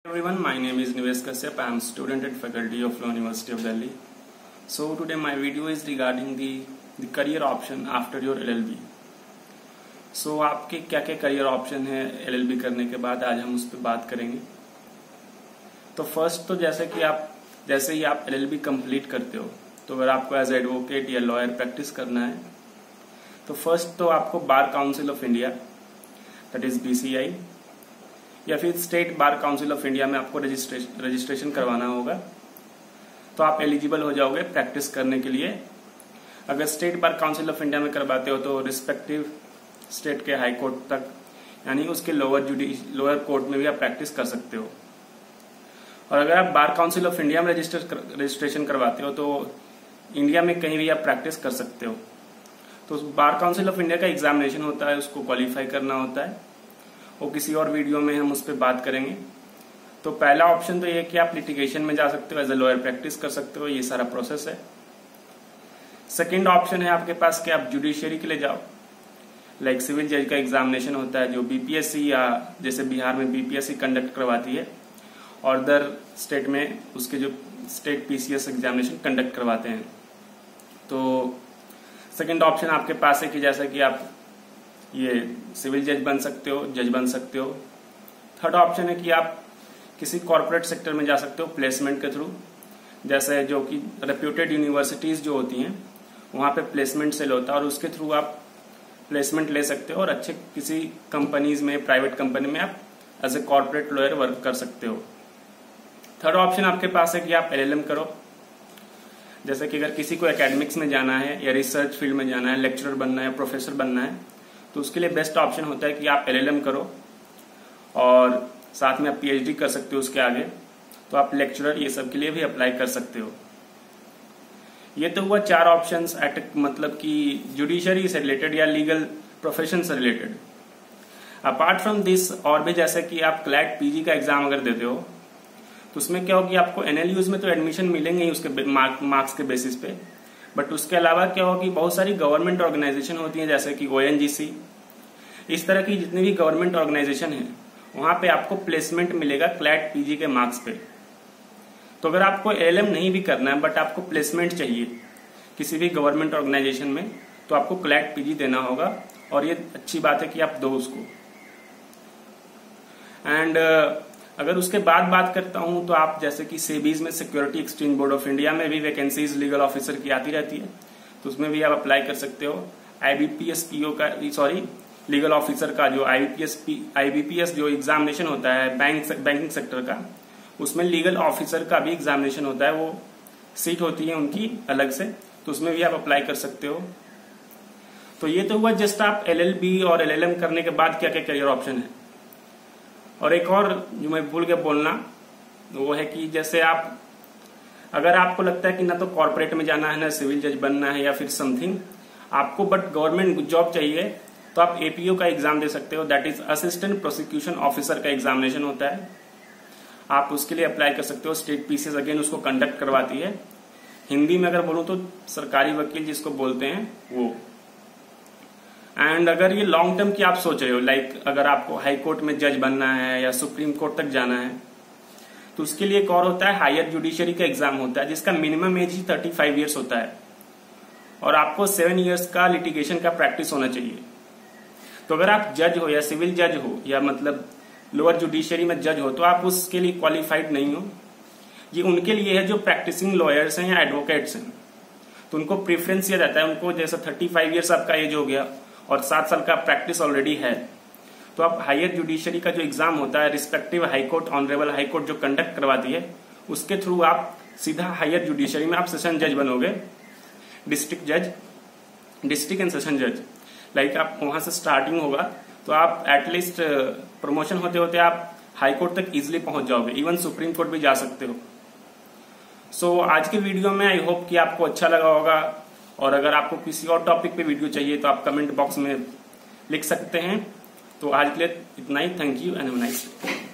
Everyone, my name is Nivesh Kashyap. I am student at Faculty of Law, University of Delhi. So today my video is regarding the career option after your LLB. So आपके क्या क्या career option है LLB करने के बाद, आज हम उस पर बात करेंगे। तो फर्स्ट तो जैसे ही आप LLB कंप्लीट करते हो, तो अगर आपको एज एडवोकेट या लॉयर प्रैक्टिस करना है तो फर्स्ट तो आपको bar council of India that is BCI या फिर state bar council of India में आपको रजिस्ट्रेशन करवाना होगा, तो आप एलिजिबल हो जाओगे प्रैक्टिस करने के लिए। अगर state bar council of India में करवाते हो तो रिस्पेक्टिव स्टेट के हाई कोर्ट तक, यानी उसके लोअर कोर्ट में भी आप प्रैक्टिस कर सकते हो। और अगर आप बार काउंसिल ऑफ इंडिया में रजिस्ट्रेशन करवाते हो तो इंडिया में कहीं भी आप प्रैक्टिस कर सकते हो। तो बार काउंसिल ऑफ इंडिया का एग्जामिनेशन होता है, उसको क्वालिफाई करना होता है, वो किसी और वीडियो में हम उस पर बात करेंगे। तो पहला ऑप्शन तो ये है कि आप लिटिगेशन में जा सकते हो, एज ए लॉयर प्रैक्टिस कर सकते हो, ये सारा प्रोसेस है। सेकंड ऑप्शन है आपके पास कि आप जुडिशियरी के लिए जाओ, लाइक सिविल जज का एग्जामिनेशन होता है जो BPSC या जैसे बिहार में BPSC कंडक्ट करवाती है, और अदर स्टेट में उसके जो स्टेट PCS एग्जामिनेशन कंडक्ट करवाते हैं। तो सेकंड ऑप्शन आपके पास है कि जैसा कि आप ये सिविल जज बन सकते हो, जज बन सकते हो। थर्ड ऑप्शन है कि आप किसी कॉर्पोरेट सेक्टर में जा सकते हो प्लेसमेंट के थ्रू, जैसे जो कि रेप्यूटेड यूनिवर्सिटीज जो होती हैं वहां पे प्लेसमेंट सेल होता है और उसके थ्रू आप प्लेसमेंट ले सकते हो और अच्छे किसी कंपनीज में, प्राइवेट कंपनी में आप as a corporate lawyer work कर सकते हो। थर्ड ऑप्शन आपके पास है कि आप LLM करो, जैसे कि अगर किसी को एकेडमिक्स में जाना है या रिसर्च फील्ड में जाना है, लेक्चरर बनना है, प्रोफेसर बनना है, तो उसके लिए बेस्ट ऑप्शन होता है कि आप LLM करो और साथ में आप PhD कर सकते हो उसके आगे, तो आप लेक्चरर ये सब के लिए भी अप्लाई कर सकते हो। ये तो हुआ 4 ऑप्शंस मतलब कि जुडिशरी से रिलेटेड या लीगल प्रोफेशन से रिलेटेड। अपार्ट फ्रॉम दिस और भी, जैसे कि आप क्लैट PG का एग्जाम अगर देते हो तो उसमें क्या होगी, आपको NLUs में तो एडमिशन मिलेंगे ही उसके मार्क्स के बेसिस पे, बट उसके अलावा क्या होगी, बहुत सारी गवर्नमेंट ऑर्गेनाइजेशन होती हैं जैसे कि ONGC, इस तरह की जितनी भी गवर्नमेंट ऑर्गेनाइजेशन है वहां पे आपको प्लेसमेंट मिलेगा क्लैट PG के मार्क्स पे। तो अगर आपको LLM नहीं भी करना है बट आपको प्लेसमेंट चाहिए किसी भी गवर्नमेंट ऑर्गेनाइजेशन में, तो आपको क्लैट PG देना होगा, और ये अच्छी बात है कि आप दो उसको। एंड अगर उसके बाद बात करता हूं तो आप जैसे कि सेबीज में, security exchange board of India में भी वैकेंसीज लीगल ऑफिसर की आती रहती है, तो उसमें भी आप अप्लाई कर सकते हो। लीगल ऑफिसर का जो IBPS जो एग्जामिनेशन होता है बैंकिंग सेक्टर का, उसमें लीगल ऑफिसर का भी एग्जामिनेशन होता है, वो सीट होती है उनकी अलग से, तो उसमें भी आप अप्लाई कर सकते हो। तो ये तो हुआ जस्ट आप LLB और LLM करने के बाद क्या क्या करियर ऑप्शन है। और एक और जो मैं भूल गया बोलना, वो है कि जैसे अगर आपको लगता है कि ना तो कॉर्पोरेट में जाना है, ना सिविल जज बनना है या फिर समथिंग, आपको बट गवर्नमेंट जॉब चाहिए, तो आप APO का एग्जाम दे सकते हो, that is assistant prosecution officer का एग्जामिनेशन होता है, आप उसके लिए अप्लाई कर सकते हो। स्टेट PCS अगेन उसको कंडक्ट करवाती है। हिंदी में अगर बोलूं तो सरकारी वकील जिसको बोलते हैं वो। एंड अगर ये लॉन्ग टर्म की आप सोच रहे हो, लाइक अगर आपको हाई कोर्ट में जज बनना है या सुप्रीम कोर्ट तक जाना है, तो उसके लिए एक और होता है हायर जुडिशरी का एग्जाम होता है, जिसका मिनिमम एज ही 35 ईयर्स होता है, और आपको 7 ईयर्स का लिटिगेशन का प्रैक्टिस होना चाहिए। तो अगर आप जज हो या सिविल जज हो या मतलब लोअर जुडिशरी में जज हो, तो आप उसके लिए क्वालिफाइड नहीं हो। ये उनके लिए है जो प्रैक्टिसिंग लॉयर्स हैं या एडवोकेट्स हैं, तो उनको प्रेफरेंस दिया जाता है। उनको जैसे 35 ईयर्स आपका एज हो गया और 7 साल का प्रैक्टिस ऑलरेडी है, तो आप हायर जुडिशरी का जो एग्जाम होता है, रिस्पेक्टिव हाईकोर्ट, ऑनरेबल हाईकोर्ट जो कंडक्ट करवाती है, उसके थ्रू आप सीधा हायर जुडिशरी में आप सेशन जज बनोगे, डिस्ट्रिक्ट एंड सेशन जज। लाइक आप वहां से स्टार्टिंग होगा, तो आप एटलीस्ट प्रमोशन होते होते आप हाई कोर्ट तक इजिली पहुंच जाओगे, इवन सुप्रीम कोर्ट भी जा सकते हो। सो आज के वीडियो में आई होप कि आपको अच्छा लगा होगा, और अगर आपको किसी और टॉपिक पे वीडियो चाहिए तो आप कमेंट बॉक्स में लिख सकते हैं। तो आज के लिए इतना ही। Thank you and have a nice day.